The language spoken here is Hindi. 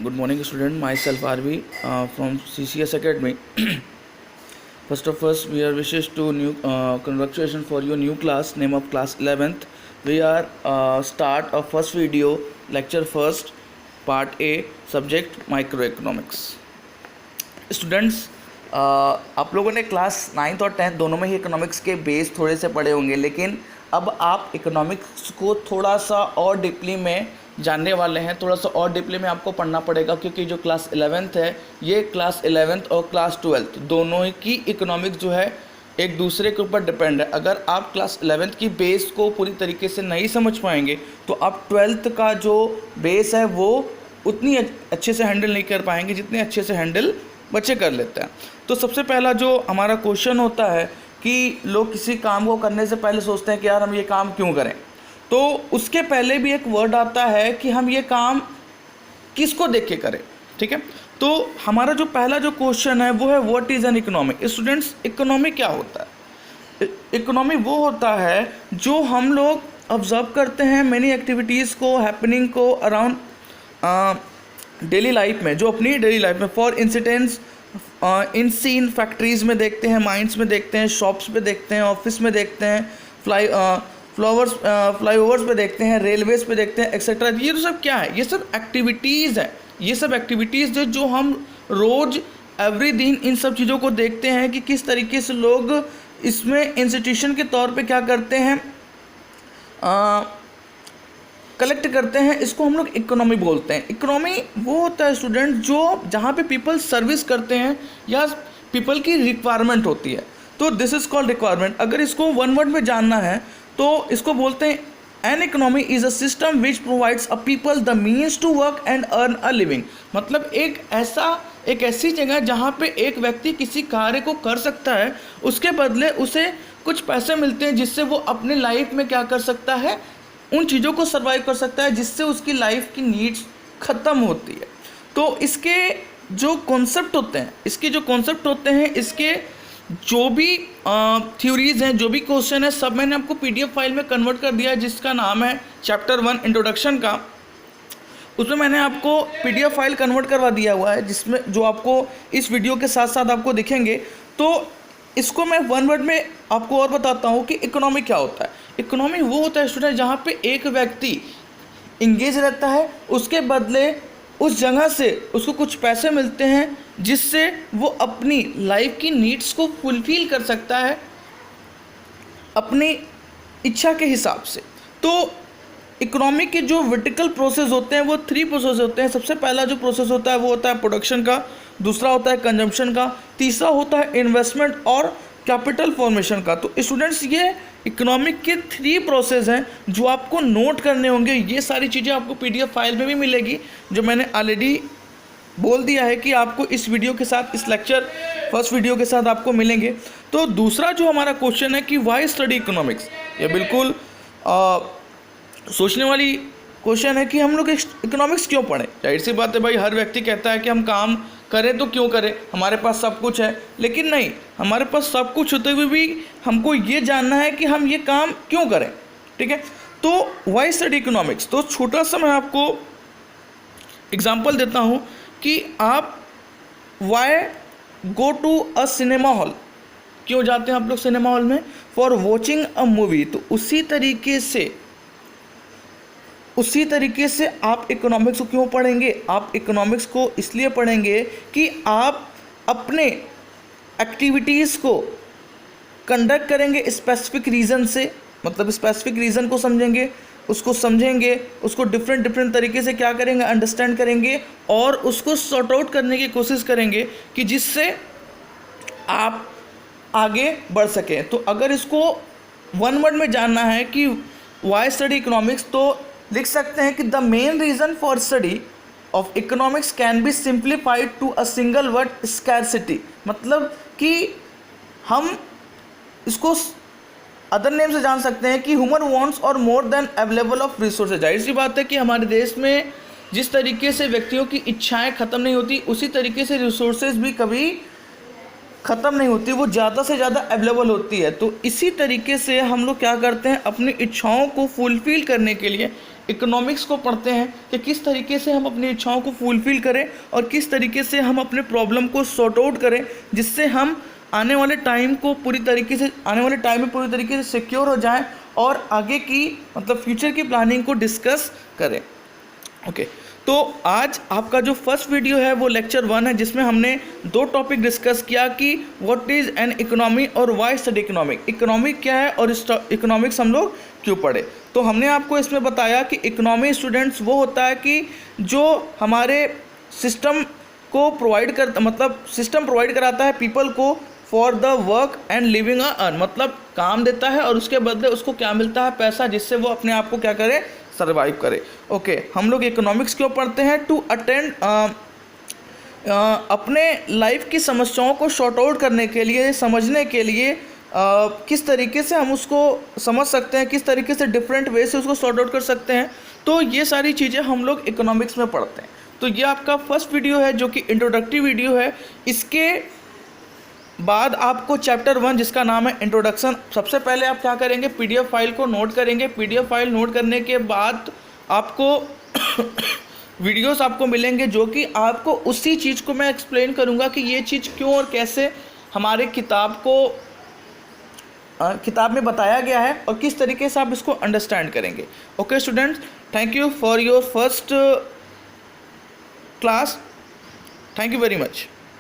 Good morning, student. Myself RV from CCS Academy. First of all, we are wishes to new congratulations for your new class. Name of class 11th. We are start our first video lecture first part A subject microeconomics. Students, आप लोगों ने क्लास 9th और 10th दोनों में ही इकोनॉमिक्स के बेस थोड़े से पढ़े होंगे, लेकिन अब आप इकोनॉमिक्स को थोड़ा सा और डीपली में जानने वाले हैं. थोड़ा सा और डीपली में आपको पढ़ना पड़ेगा, क्योंकि जो क्लास 11th है ये क्लास 11th और क्लास 12th दोनों ही की इकोनॉमिक्स जो है एक दूसरे के ऊपर डिपेंड है. अगर आप क्लास 11th की बेस को पूरी तरीके से नहीं समझ पाएंगे तो आप 12th का जो बेस है वो उतनी अच्छे से हैंडल नहीं कर पाएंगे जितने अच्छे से हैंडल बच्चे कर लेते हैं. तो सबसे पहला जो हमारा क्वेश्चन होता है कि लोग किसी काम को करने से पहले सोचते हैं कि यार हम ये काम क्यों करें. तो उसके पहले भी एक वर्ड आता है कि हम ये काम किसको देख के करें. ठीक है, तो हमारा जो पहला जो क्वेश्चन है वो है what is an economy. Students, economy क्या होता है? इकोनॉमी वो होता है जो हम लोग ऑब्जर्व करते हैं मैनी एक्टिविटीज़ को, हैपनिंग को अराउंड डेली लाइफ में, जो अपनी डेली लाइफ में. For instance in seen factories में देखते हैं, माइंस में देखते हैं, शॉप्स पे देखते हैं, ऑफिस में देखते हैं, फ्लाईओवर्स पे देखते हैं, रेलवेज़ पे देखते हैं, एक्सेट्रा. ये तो सब क्या है? ये सब एक्टिविटीज़ है. ये सब एक्टिविटीज़ जो हम रोज़ एवरी दिन इन सब चीज़ों को देखते हैं कि किस तरीके से लोग इसमें इंस्टीट्यूशन के तौर पे क्या करते हैं, कलेक्ट करते हैं. इसको हम लोग इकोनॉमी बोलते हैं. इकोनॉमी वो होता है स्टूडेंट जो जहाँ पे पीपल सर्विस करते हैं या पीपल की रिक्वायरमेंट होती है. तो दिस इज़ कॉल्ड रिक्वायरमेंट. अगर इसको वन वर्ड में जानना है तो इसको बोलते हैं an economy is a system which provides a people the means to work and earn a living. मतलब एक ऐसी जगह जहाँ पे एक व्यक्ति किसी कार्य को कर सकता है, उसके बदले उसे कुछ पैसे मिलते हैं जिससे वो अपने लाइफ में क्या कर सकता है, उन चीज़ों को सर्वाइव कर सकता है जिससे उसकी लाइफ की नीड्स ख़त्म होती है. तो इसके जो कॉन्सेप्ट होते हैं, इसके जो भी थ्योरीज़ हैं, जो भी क्वेश्चन है, सब मैंने आपको PDF फाइल में कन्वर्ट कर दिया है, जिसका नाम है चैप्टर 1 इंट्रोडक्शन का. उसमें मैंने आपको PDF फाइल कन्वर्ट करवा दिया हुआ है, जिसमें जो आपको इस वीडियो के साथ साथ आपको दिखेंगे. तो इसको मैं वन वर्ड में आपको और बताता हूँ कि इकोनॉमी क्या होता है. इकोनॉमी वो होता है स्टूडेंट जहाँ पे एक व्यक्ति इंगेज रहता है, उसके बदले उस जगह से उसको कुछ पैसे मिलते हैं जिससे वो अपनी लाइफ की नीड्स को फुलफिल कर सकता है अपनी इच्छा के हिसाब से. तो इकोनॉमी के जो वर्टिकल प्रोसेस होते हैं वो 3 प्रोसेस होते हैं. सबसे पहला जो प्रोसेस होता है वो होता है प्रोडक्शन का, दूसरा होता है कंजम्पशन का, तीसरा होता है इन्वेस्टमेंट और कैपिटल फॉर्मेशन का. तो स्टूडेंट्स, ये इकोनॉमिक के 3 प्रोसेस हैं जो आपको नोट करने होंगे. ये सारी चीज़ें आपको PDF फाइल में भी मिलेगी, जो मैंने ऑलरेडी बोल दिया है कि आपको इस वीडियो के साथ, इस लेक्चर फर्स्ट वीडियो के साथ आपको मिलेंगे. तो दूसरा जो हमारा क्वेश्चन है कि वाई स्टडी इकोनॉमिक्स, ये बिल्कुल सोचने वाली क्वेश्चन है कि हम लोग इकोनॉमिक्स क्यों पढ़ें. जाहिर सी बात है भाई, हर व्यक्ति कहता है कि हम काम करें तो क्यों करें, हमारे पास सब कुछ है. लेकिन नहीं, हमारे पास सब कुछ होते हुए भी हमको ये जानना है कि हम ये काम क्यों करें. ठीक है, तो वाई स्टडी इकोनॉमिक्स. तो छोटा सा मैं आपको एग्जांपल देता हूँ कि आप why go to a cinema hall, क्यों जाते हैं आप लोग सिनेमा हॉल में? For watching a movie. तो उसी तरीके से आप इकोनॉमिक्स को क्यों पढ़ेंगे? आप इकोनॉमिक्स को इसलिए पढ़ेंगे कि आप अपने एक्टिविटीज़ को कंडक्ट करेंगे स्पेसिफिक रीज़न से. मतलब स्पेसिफिक रीज़न को समझेंगे, उसको डिफरेंट तरीके से क्या करेंगे, अंडरस्टैंड करेंगे और उसको सॉर्ट आउट करने की कोशिश करेंगे कि जिससे आप आगे बढ़ सकें. तो अगर इसको वन वर्ड में जानना है कि वाई स्टडी इकोनॉमिक्स, तो लिख सकते हैं कि the main reason for study of economics can be simplified to a single word, scarcity. मतलब कि हम इसको अदर नेम से जान सकते हैं कि ह्यूमन वांट्स और more than available of resources. जाहिर सी बात है कि हमारे देश में जिस तरीके से व्यक्तियों की इच्छाएं ख़त्म नहीं होती, उसी तरीके से रिसोर्सेज भी कभी ख़त्म नहीं होती, वो ज़्यादा से ज़्यादा अवेलेबल होती है. तो इसी तरीके से हम लोग क्या करते हैं, अपनी इच्छाओं को फुलफ़िल करने के लिए इकोनॉमिक्स को पढ़ते हैं कि किस तरीके से हम अपनी इच्छाओं को फुलफिल करें और किस तरीके से हम अपने प्रॉब्लम को सॉर्ट आउट करें, जिससे हम आने वाले टाइम में पूरी तरीके से सिक्योर हो जाएं और आगे की मतलब फ्यूचर की प्लानिंग को डिस्कस करें। ओके, तो आज आपका जो फर्स्ट वीडियो है वो लेक्चर 1 है, जिसमें हमने 2 टॉपिक डिस्कस किया कि व्हाट इज़ एन इकोनॉमी और व्हाई स्टडी इकोनॉमिक, इकोनॉमिक क्या है और इकोनॉमिक्स हम लोग क्यों पढ़े। तो हमने आपको इसमें बताया कि इकोनॉमी स्टूडेंट्स वो होता है कि जो हमारे सिस्टम को सिस्टम प्रोवाइड कराता है पीपल को for the work and living earn, मतलब काम देता है और उसके बदले उसको क्या मिलता है, पैसा, जिससे वो अपने आप को क्या करे, सर्वाइव करे। ओके, हम लोग इकोनॉमिक्स क्यों पढ़ते हैं? टू अटेंड अपने लाइफ की समस्याओं को शॉर्ट आउट करने के लिए, समझने के लिए किस तरीके से हम उसको समझ सकते हैं, किस तरीके से डिफरेंट वे से उसको सॉर्ट आउट कर सकते हैं। तो ये सारी चीज़ें हम लोग इकोनॉमिक्स में पढ़ते हैं। तो ये आपका फर्स्ट वीडियो है जो कि इंट्रोडक्टिव वीडियो है। इसके बाद आपको चैप्टर 1 जिसका नाम है इंट्रोडक्शन, सबसे पहले आप क्या करेंगे, पीडीएफ फाइल को नोट करेंगे। पीडीएफ फाइल नोट करने के बाद आपको वीडियोस आपको मिलेंगे जो कि आपको उसी चीज़ को मैं एक्सप्लेन करूँगा कि ये चीज़ क्यों और कैसे हमारे किताब में बताया गया है और किस तरीके से आप इसको अंडरस्टैंड करेंगे। Okay students, thank you for your first class. Thank you very much.